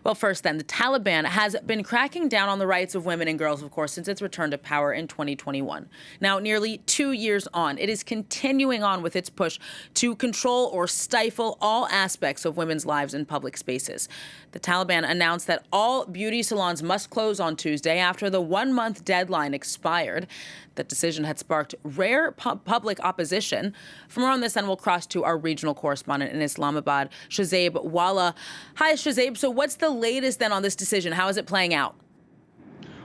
Well, first, then, the Taliban has been cracking down on the rights of women and girls, of course, since its return to power in 2021. Now, nearly 2 years on, it is continuing on with its push to control or stifle all aspects of women's lives in public spaces. The Taliban announced that all beauty salons must close on Tuesday after the 1-month deadline expired. That decision had sparked rare public opposition. For more on this, then, we'll cross to our regional correspondent in Islamabad, Shazaib Walla. Hi, Shazaib. So what's the latest then on this decision? How is it playing out?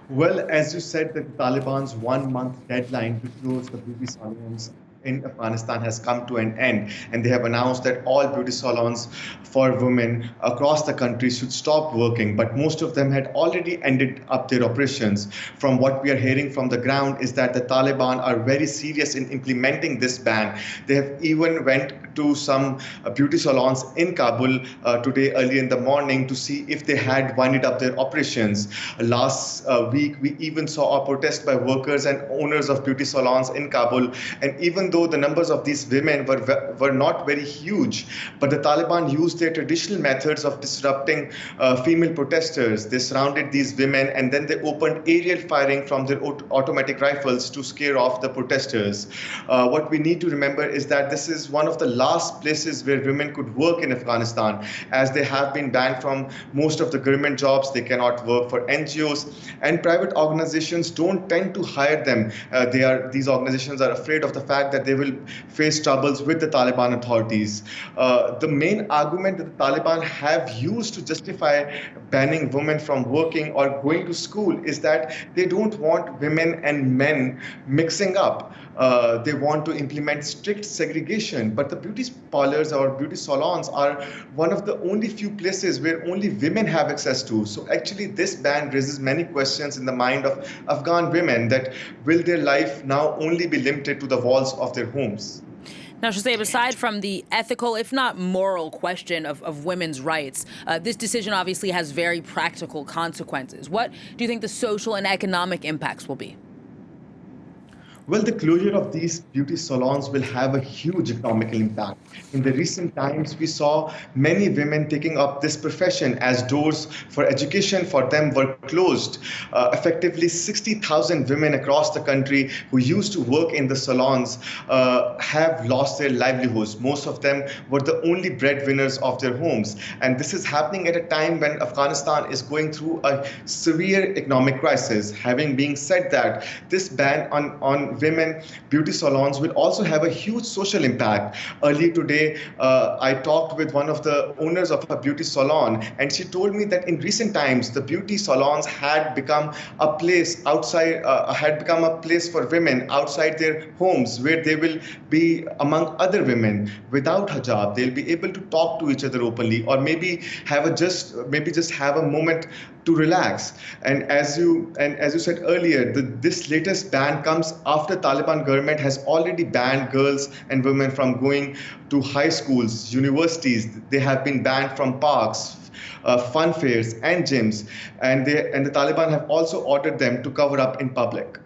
Well, as you said, the Taliban's 1 month deadline to close the beauty salons in Afghanistan has come to an end, and they have announced that all beauty salons for women across the country should stop working. But most of them had already ended up their operations. From what we are hearing from the ground is that the Taliban are very serious in implementing this ban. They have even went to some beauty salons in Kabul today early in the morning to see if they had winded up their operations. Last week, we even saw a protest by workers and owners of beauty salons in Kabul. And even though the numbers of these women were not very huge, but the Taliban used their traditional methods of disrupting female protesters. They surrounded these women and then they opened aerial firing from their automatic rifles to scare off the protesters. What we need to remember is that this is one of the last places where women could work in Afghanistan, as they have been banned from most of the government jobs. They cannot work for NGOs, and private organizations don't tend to hire them. These organizations are afraid of the fact that they will face troubles with the Taliban authorities. The main argument that the Taliban have used to justify banning women from working or going to school is that they don't want women and men mixing up. They want to implement strict segregation, but the beauty parlors or beauty salons are one of the only few places where only women have access to. So actually, this ban raises many questions in the mind of Afghan women, that will their life now only be limited to the walls of their homes? Now, Shazib, aside from the ethical, if not moral, question of women's rights, this decision obviously has very practical consequences. What do you think the social and economic impacts will be? Well, the closure of these beauty salons will have a huge economical impact. In the recent times, we saw many women taking up this profession as doors for education for them were closed. Effectively, 60,000 women across the country who used to work in the salons have lost their livelihoods. Most of them were the only breadwinners of their homes. And this is happening at a time when Afghanistan is going through a severe economic crisis. Having been said that, this ban on women beauty salons will also have a huge social impact. Earlier today, I talked with one of the owners of a beauty salon, and she told me that in recent times, the beauty salons had become a place outside, had become a place for women outside their homes, where they will be among other women without hijab. They'll be able to talk to each other openly, or maybe just have a moment to relax. And as you said earlier, this latest ban comes after Taliban government has already banned girls and women from going to high schools, universities. They have been banned from parks, fun fairs, and gyms. And the Taliban have also ordered them to cover up in public.